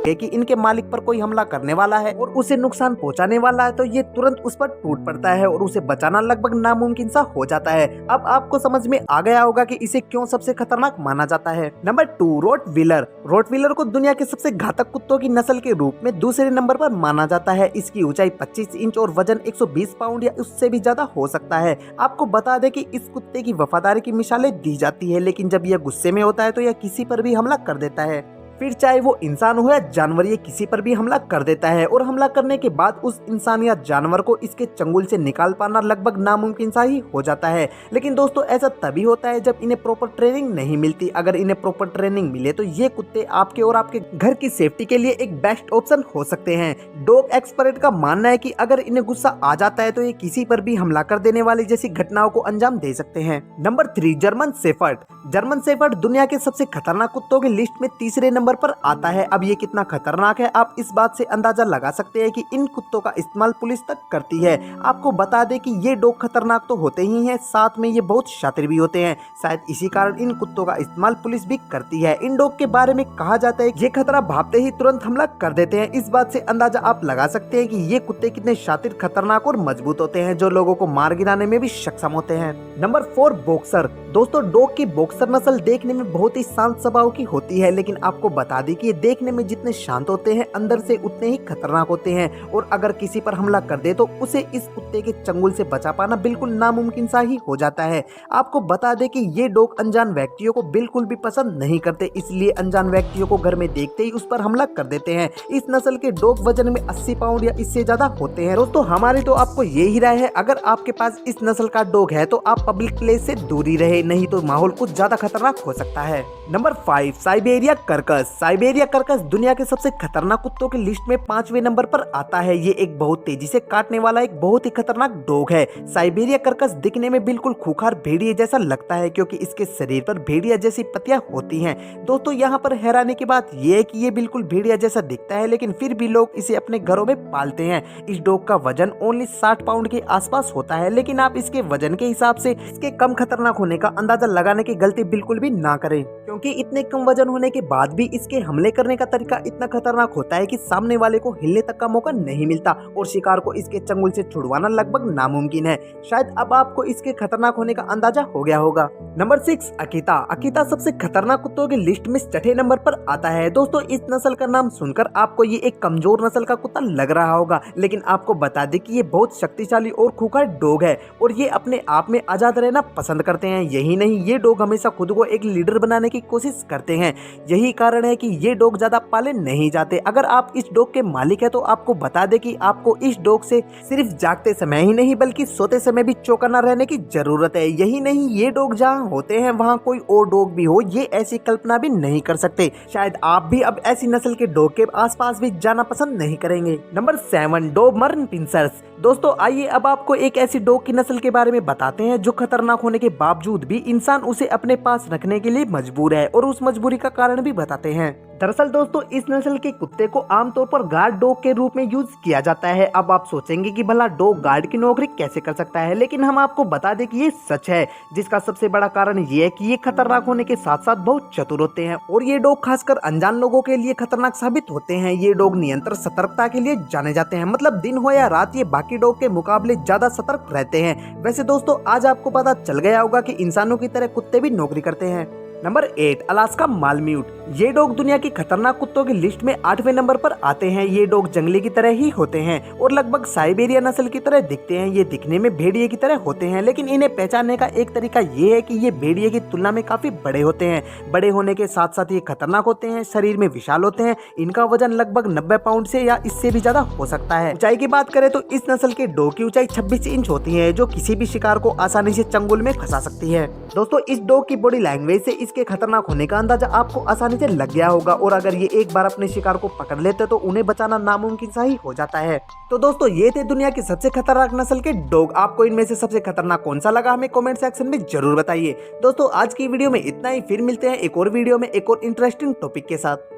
कि इनके मालिक पर कोई हमला करने वाला है और उसे नुकसान पहुंचाने वाला है, तो ये तुरंत उस पर टूट पड़ता है और उसे बचाना लगभग नामुमकिन सा हो जाता है। अब आपको समझ में आ गया होगा कि इसे क्यों सबसे खतरनाक माना जाता है। Number 2, Rottweiler. रोटवीलर को दुनिया के सबसे घातक कुत्तों की नस्ल के रूप में दूसरे नंबर पर माना जाता है। इसकी ऊंचाई 25 इंच और वजन 120 पाउंड या उससे भी ज्यादा हो सकता है। आपको बता दें कि इस कुत्ते की वफादारी की मिसालें दी जाती है, लेकिन जब यह गुस्से में होता है तो यह किसी पर भी हमला कर देता है। फिर चाहे वो इंसान हो या जानवर, ये किसी पर भी हमला कर देता है और हमला करने के बाद उस इंसान या जानवर को इसके चंगुल से निकाल पाना लगभग नामुमकिन सा ही हो जाता है। लेकिन दोस्तों ऐसा तभी होता है जब इन्हें प्रॉपर ट्रेनिंग नहीं मिलती। अगर इन्हें प्रॉपर ट्रेनिंग मिले तो ये कुत्ते आपके और आपके घर की सेफ्टी के लिए एक बेस्ट ऑप्शन हो सकते हैं। डॉग एक्सपर्ट का मानना है कि अगर इन्हें गुस्सा आ जाता है तो ये किसी पर भी हमला कर देने वाली जैसी घटनाओं को अंजाम दे सकते हैं। Number 3, German shepherd. German shepherd दुनिया के सबसे खतरनाक कुत्तों की लिस्ट में तीसरे नंबर पर आता है। अब ये कितना खतरनाक है आप इस बात से अंदाजा लगा सकते हैं कि इन कुत्तों का इस्तेमाल पुलिस तक करती है। आपको बता दें कि ये डॉग खतरनाक तो होते ही हैं, साथ में ये बहुत शातिर भी होते हैं। शायद इसी कारण इन कुत्तों का इस्तेमाल पुलिस भी करती है। इन डॉग के बारे में कहा जाता है ये खतरा भापते ही तुरंत हमला कर देते हैं। इस बात से अंदाजा आप लगा सकते हैं कि ये कुत्ते कितने शातिर, खतरनाक और मजबूत होते हैं, जो लोगों को मार गिराने में भी सक्षम होते हैं। Number 4, boxer. दोस्तों डॉग की बॉक्सर नस्ल देखने में बहुत ही शांत स्वभाव की होती है, लेकिन आपको बता दें कि ये देखने में जितने शांत होते हैं अंदर से उतने ही खतरनाक होते हैं और अगर किसी पर हमला कर दे तो उसे इस कुत्ते के चंगुल से बचा पाना बिल्कुल नामुमकिन सा ही हो जाता है। आपको बता दें कि ये डॉग अनजान व्यक्तियों को बिल्कुल भी पसंद नहीं करते, इसलिए अनजान व्यक्तियों को घर में देखते ही उस पर हमला कर देते हैं। इस नस्ल के डॉग वजन में 80 पाउंड या इससे ज्यादा होते हैं। दोस्तों हमारी तो आपको यही राय है, अगर आपके पास इस नस्ल का डॉग है तो आप पब्लिक प्लेस से दूरी रहे, नहीं तो माहौल कुछ ज्यादा खतरनाक हो सकता है। Number 5, Siberia Kirkus. Siberia Kirkus दुनिया के सबसे खतरनाक कुत्तों की लिस्ट में 5वें नंबर पर आता है। ये एक बहुत तेजी से काटने वाला एक बहुत ही खतरनाक डॉग है। साइबेरिया कर्कस दिखने में बिल्कुल खूंखार भेड़िए जैसा लगता है क्योंकि इसके शरीर पर भेड़िया जैसी पत्तियां होती हैं। दोस्तों यहाँ पर हैरानी की बात यह है कि ये बिल्कुल भेड़िया जैसा दिखता है, लेकिन फिर भी लोग इसे अपने घरों में पालते हैं। इस डॉग का वजन ओनली 60 पाउंड के आसपास होता है, लेकिन आप इसके वजन के हिसाब से इसके कम खतरनाक होने का अंदाजा लगाने की गलती बिल्कुल भी ना करें, क्योंकि इतने कम वजन होने के बाद भी इसके हमले करने का तरीका इतना खतरनाक होता है कि सामने वाले को हिलने तक का मौका नहीं मिलता और शिकार को इसके चंगुल से छुड़वाना लगभग नामुमकिन है। शायद अब आपको इसके खतरनाक होने का अंदाजा हो गया होगा। Number 6, Akita. अकीता सबसे खतरनाक कुत्तों की लिस्ट में 6ठे नंबर पर आता है। दोस्तों इस नस्ल का नाम सुनकर आपको ये एक कमजोर नस्ल का कुत्ता लग रहा होगा, लेकिन आपको बता दें कि ये बहुत शक्तिशाली और खूंखार डॉग है और ये अपने आप में आजाद रहना पसंद करते हैं। यही नहीं, ये डॉग हमेशा खुद को एक लीडर बनाने की कोशिश करते हैं। यही कारण है कि ये डॉग ज्यादा पाले नहीं जाते। अगर आप इस डॉग के मालिक है तो आपको बता दें कि आपको इस डॉग से सिर्फ जागते समय ही नहीं बल्कि सोते समय भी चौकन्ना रहने की जरूरत है। यही नहीं, ये डॉग जहाँ होते हैं वहाँ कोई और डॉग भी हो, ये ऐसी कल्पना भी नहीं कर सकते। शायद आप भी अब ऐसी नस्ल के डॉग के आसपास भी जाना पसंद नहीं करेंगे। Number 7, Dobermann pincers. दोस्तों आइए अब आपको एक ऐसी डॉग की नस्ल के बारे में बताते हैं जो खतरनाक होने के बावजूद भी इंसान उसे अपने पास रखने के लिए मजबूर है, और उस मजबूरी का कारण भी बताते हैं। दरअसल दोस्तों इस नस्ल के कुत्ते को आमतौर पर गार्ड डॉग के रूप में यूज किया जाता है। अब आप सोचेंगे कि भला डॉग गार्ड की नौकरी कैसे कर सकता है, लेकिन हम आपको बता दें कि ये सच है, जिसका सबसे बड़ा कारण ये है कि ये खतरनाक होने के साथ साथ बहुत चतुर होते हैं और ये डॉग खासकर अनजान लोगों के लिए खतरनाक साबित होते हैं। ये डॉग नियंत्रण सतर्कता के लिए जाने जाते हैं, मतलब दिन हो या रात ये बाकी डॉग के मुकाबले ज्यादा सतर्क रहते हैं। वैसे दोस्तों आज आपको पता चल गया होगा कि इंसानों की तरह कुत्ते भी नौकरी करते हैं। Number 8, Alaska malamute. ये डॉग दुनिया की खतरनाक कुत्तों की लिस्ट में 8वें नंबर पर आते हैं। ये डॉग जंगली की तरह ही होते हैं और लगभग साइबेरिया नस्ल की तरह दिखते हैं। ये दिखने में भेड़िए की तरह होते हैं, लेकिन इन्हें पहचानने का एक तरीका ये है कि ये भेड़िए की तुलना में काफी बड़े होते हैं। बड़े होने के साथ साथ ये खतरनाक होते हैं, शरीर में विशाल होते हैं। इनका वजन लगभग 90 पाउंड से या इससे भी ज्यादा हो सकता है। ऊंचाई की बात करें तो इस नस्ल के डॉग की ऊंचाई 26 इंच होती है, जो किसी भी शिकार को आसानी से चंगुल में फंसा सकती है। दोस्तों इस डॉग की बॉडी लैंग्वेज से इसके खतरनाक होने का अंदाजा आपको आसानी से लग गया होगा, और अगर ये एक बार अपने शिकार को पकड़ लेते तो उन्हें बचाना नामुमकिन सा ही हो जाता है। तो दोस्तों ये थे दुनिया की सबसे खतरनाक नस्ल के डॉग। आपको इनमें से सबसे खतरनाक कौन सा लगा हमें कमेंट सेक्शन में जरूर बताइए। दोस्तों आज की वीडियो में इतना ही, फिर मिलते हैं एक और वीडियो में एक और इंटरेस्टिंग टॉपिक के साथ।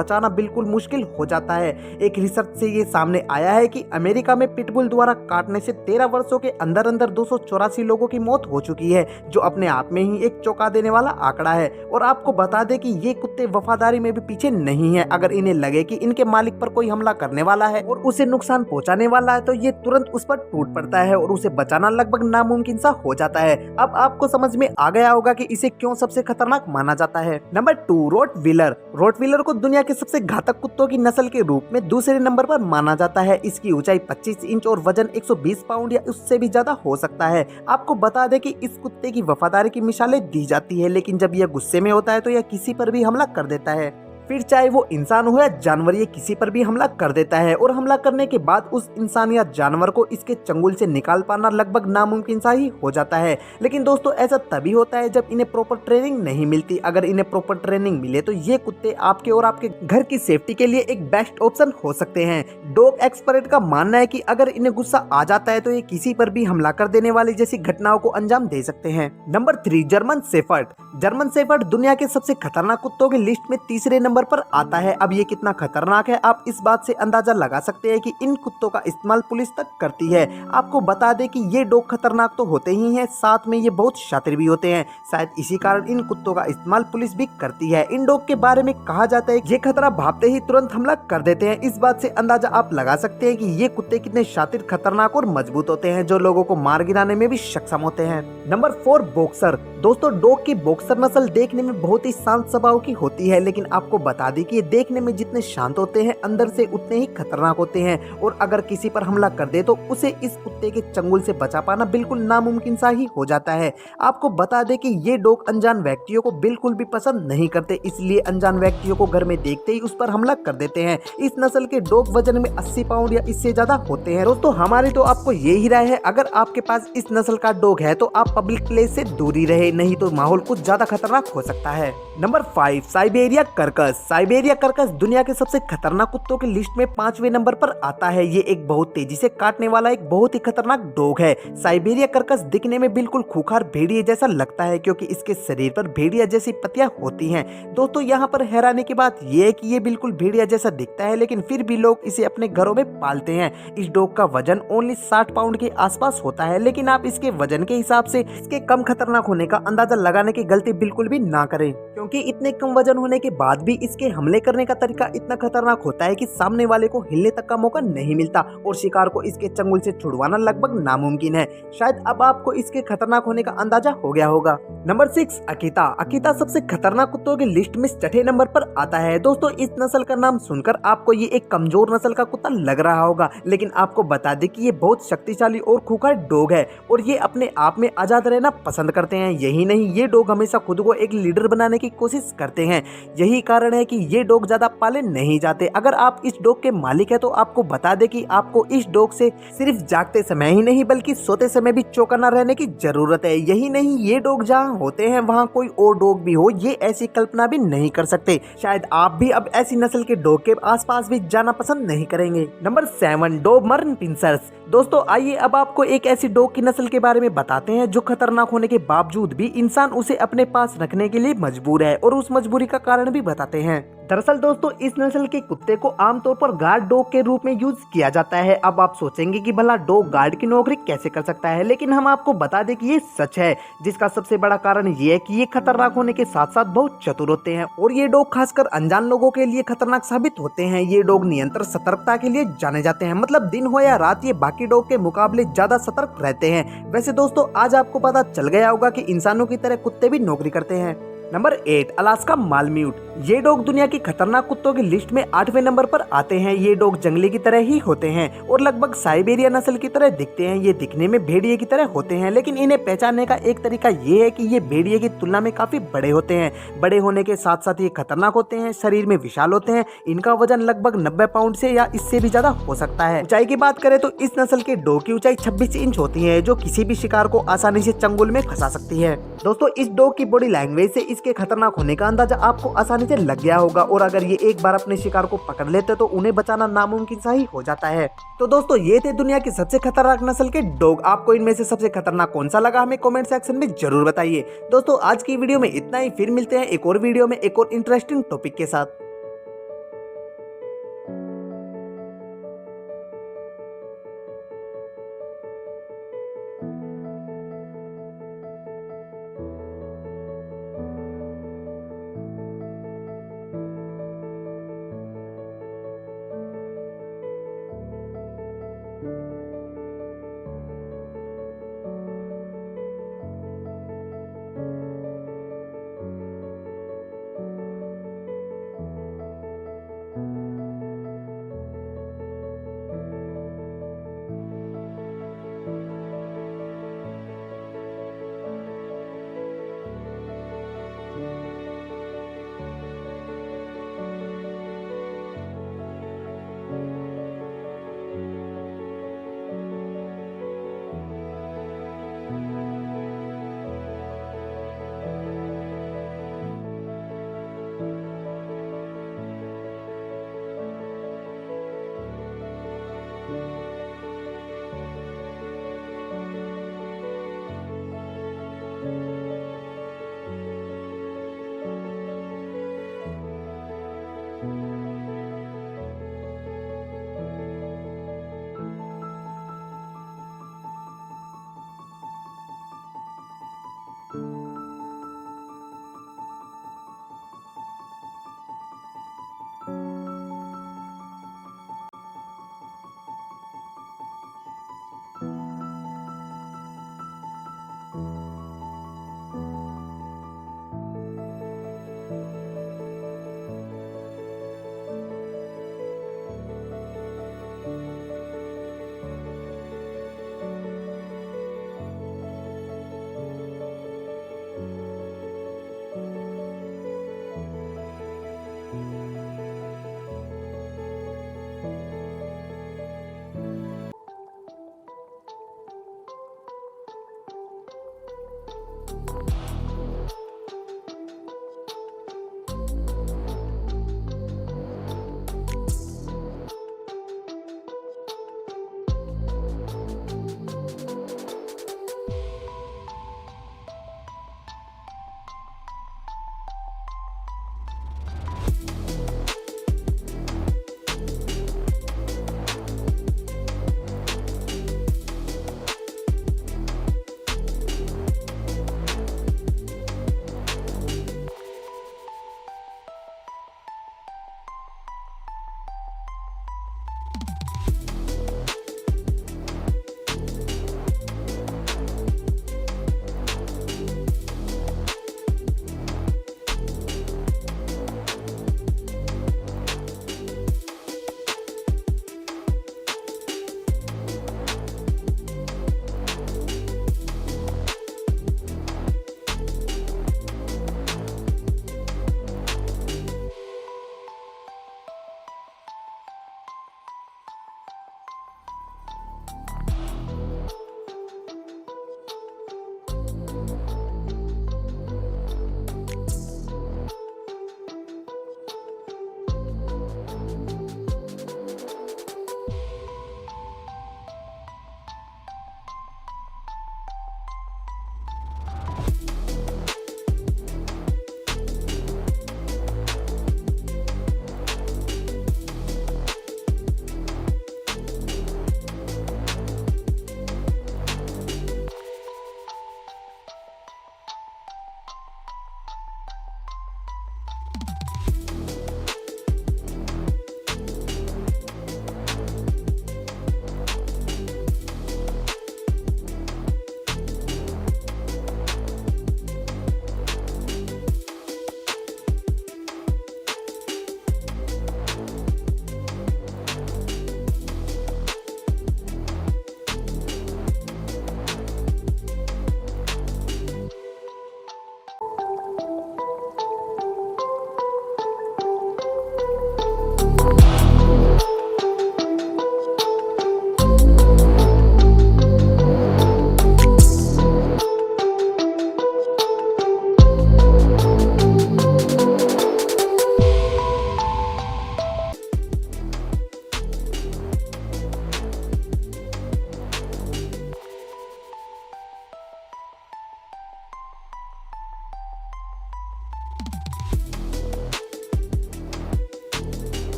बचाना बिल्कुल मुश्किल हो जाता है। एक रिसर्च से ये सामने आया है कि अमेरिका में पिटबुल द्वारा काटने से 13 वर्षों के अंदर अंदर 284 लोगों की मौत हो चुकी है, जो अपने आप में ही एक चौंका देने वाला आंकड़ा है। और आपको बता दें कि ये कुत्ते वफादारी में भी पीछे नहीं है। अगर इन्हें लगे कि इनके मालिक पर कोई हमला करने वाला है और उसे नुकसान पहुंचाने वाला है तो ये तुरंत उस पर टूट पड़ता है और उसे बचाना लगभग नामुमकिन सा हो जाता है। अब आपको समझ में आ गया होगा कि इसे क्यों सबसे खतरनाक माना जाता है। Number 2, Rottweiler. रोटवीलर को दुनिया के सबसे घातक कुत्तों की नस्ल के रूप में दूसरे नंबर पर माना जाता है। इसकी ऊंचाई 25 इंच और वजन 120 पाउंड या उससे भी ज्यादा हो सकता है। आपको बता दें कि इस कुत्ते की वफादारी की मिसालें दी जाती है, लेकिन जब यह गुस्से में होता है तो यह किसी पर भी हमला कर देता है। फिर चाहे वो इंसान हो या जानवर, ये किसी पर भी हमला कर देता है और हमला करने के बाद उस इंसान या जानवर को इसके चंगुल से निकाल पाना लगभग नामुमकिन सा ही हो जाता है। लेकिन दोस्तों ऐसा तभी होता है जब इन्हें प्रॉपर ट्रेनिंग नहीं मिलती। अगर इन्हें प्रॉपर ट्रेनिंग मिले तो ये कुत्ते आपके और आपके घर की सेफ्टी के लिए एक बेस्ट ऑप्शन हो सकते हैं। डॉग एक्सपर्ट का मानना है कि अगर इन्हें गुस्सा आ जाता है तो ये किसी पर भी हमला कर देने वाली जैसी घटनाओं को अंजाम दे सकते हैं। Number 3, German shepherd. German shepherd दुनिया के सबसे खतरनाक कुत्तों की लिस्ट में तीसरे नंबर पर आता है। अब ये कितना खतरनाक है आप इस बात से अंदाजा लगा सकते हैं कि इन कुत्तों का इस्तेमाल पुलिस तक करती है। आपको बता दें कि ये डॉग खतरनाक तो होते ही हैं, साथ में ये बहुत शातिर भी होते हैं। शायद इसी कारण इन कुत्तों का इस्तेमाल पुलिस भी करती है। इन डॉग के बारे में कहा जाता है ये खतरा भापते ही तुरंत हमला कर देते हैं। इस बात से अंदाजा आप लगा सकते हैं कि ये कुत्ते कितने शातिर, खतरनाक और मजबूत होते हैं, जो लोगों को मार गिराने में भी सक्षम होते हैं। Number 4, boxer. दोस्तों डॉग की बॉक्सर नस्ल देखने में बहुत ही शांत स्वभाव की होती है, लेकिन आपको बता दें कि ये देखने में जितने शांत होते हैं अंदर से उतने ही खतरनाक होते हैं। और अगर किसी पर हमला कर दे तो उसे इस कुत्ते के चंगुल से बचा पाना बिल्कुल नामुमकिन सा ही हो जाता है। आपको बता दें कि ये डॉग अनजान व्यक्तियों को बिल्कुल भी पसंद नहीं करते, इसलिए अनजान व्यक्तियों को घर में देखते ही उस पर हमला कर देते हैं। इस नस्ल के डॉग वजन में 80 पाउंड या इससे ज्यादा होते हैं। दोस्तों हमारी तो आपको यही राय है, अगर आपके पास इस नस्ल का डॉग है तो आप पब्लिक प्लेस से दूरी रहे, नहीं तो माहौल कुछ ज्यादा खतरनाक हो सकता है। Number 5, Siberia Kirkus. Siberia Kirkus दुनिया के सबसे खतरनाक कुत्तों की लिस्ट में 5वें नंबर पर आता है। ये एक बहुत तेजी से काटने वाला एक बहुत ही खतरनाक डॉग है। साइबेरिया कर्कस दिखने में बिल्कुल खूंखार भेड़िए जैसा लगता है, क्योंकि इसके शरीर पर भेड़िया जैसी पत्तियां होती हैं। दोस्तों यहाँ पर हैरानी की बात यह है कि ये बिल्कुल भेड़िया जैसा दिखता है, लेकिन फिर भी लोग इसे अपने घरों में पालते हैं। इस डॉग का वजन ओनली 60 पाउंड के आसपास होता है, लेकिन आप इसके वजन के हिसाब से इसके कम खतरनाक होने का अंदाजा लगाने की गलती बिल्कुल भी ना करें, क्योंकि इतने कम वजन होने के बाद भी इसके हमले करने का तरीका इतना खतरनाक होता है कि सामने वाले को हिलने तक का मौका नहीं मिलता और शिकार को इसके चंगुल से छुड़वाना लगभग नामुमकिन है। शायद अब आपको इसके खतरनाक होने का अंदाजा हो गया होगा। Number 6, Akita. अकीता सबसे खतरनाक कुत्तों की लिस्ट में 6ठे नंबर पर आता है। दोस्तों इस नस्ल का नाम सुनकर आपको ये एक कमजोर नस्ल का कुत्ता लग रहा होगा, लेकिन आपको बता दें कि ये बहुत शक्तिशाली और खूंखार डॉग है और ये अपने आप में आजाद रहना पसंद करते हैं। यही नहीं, ये डॉग हमेशा खुद को एक लीडर बनाने की कोशिश करते हैं। यही कारण है कि ये डॉग ज्यादा पाले नहीं जाते। अगर आप इस डॉग के मालिक है तो आपको बता दें कि आपको इस डॉग से सिर्फ जागते समय ही नहीं बल्कि सोते समय भी चौकन्ना रहने की जरूरत है। यही नहीं, ये डॉग जहाँ होते हैं वहाँ कोई और डॉग भी हो, ये ऐसी कल्पना भी नहीं कर सकते। शायद आप भी अब ऐसी नस्ल के डॉग के आसपास भी जाना पसंद नहीं करेंगे। Number 7, Dobermann pincers. दोस्तों आइए अब आपको एक ऐसी डॉग की नस्ल के बारे में बताते हैं जो खतरनाक होने के बावजूद भी इंसान उसे अपने पास रखने के लिए मजबूर है, और उस मजबूरी का कारण भी बताते हैं। दरअसल दोस्तों इस नस्ल के कुत्ते को आमतौर पर गार्ड डॉग के रूप में यूज किया जाता है। अब आप सोचेंगे कि भला डॉग गार्ड की नौकरी कैसे कर सकता है, लेकिन हम आपको बता दें कि ये सच है, जिसका सबसे बड़ा कारण ये है कि ये खतरनाक होने के साथ साथ बहुत चतुर होते हैं और ये डॉग खासकर अनजान लोगों के लिए खतरनाक साबित होते हैं। ये डॉग नियंत्रण सतर्कता के लिए जाने जाते हैं, मतलब दिन हो या रात ये बाकी डॉग के मुकाबले ज्यादा सतर्क रहते हैं। वैसे दोस्तों आज आपको पता चल गया होगा कि इंसानों की तरह कुत्ते भी नौकरी करते हैं। Number 8, Alaska malamute. ये डॉग दुनिया की खतरनाक कुत्तों की लिस्ट में 8वें नंबर पर आते हैं। ये डॉग जंगली की तरह ही होते हैं और लगभग साइबेरिया नस्ल की तरह दिखते हैं। ये दिखने में भेड़िए की तरह होते हैं, लेकिन इन्हें पहचानने का एक तरीका ये है कि ये भेड़िए की तुलना में काफी बड़े होते हैं। बड़े होने के साथ साथ ये खतरनाक होते हैं, शरीर में विशाल होते हैं। इनका वजन लगभग 90 पाउंड से या इससे भी ज्यादा हो सकता है। ऊंचाई की बात करें तो इस नस्ल के डॉग की ऊंचाई 26 इंच होती है, जो किसी भी शिकार को आसानी से चंगुल में फंसा सकती है। दोस्तों इस डॉग की बॉडी लैंग्वेज से इसके खतरनाक होने का अंदाजा आपको आसानी से लग गया होगा, और अगर ये एक बार अपने शिकार को पकड़ लेते तो उन्हें बचाना नामुमकिन सा ही हो जाता है। तो दोस्तों ये थे दुनिया की सबसे खतरनाक नस्ल के डॉग। आपको इनमें से सबसे खतरनाक कौन सा लगा हमें कमेंट सेक्शन में जरूर बताइए। दोस्तों आज की वीडियो में इतना ही, फिर मिलते हैं एक और वीडियो में एक और इंटरेस्टिंग टॉपिक के साथ।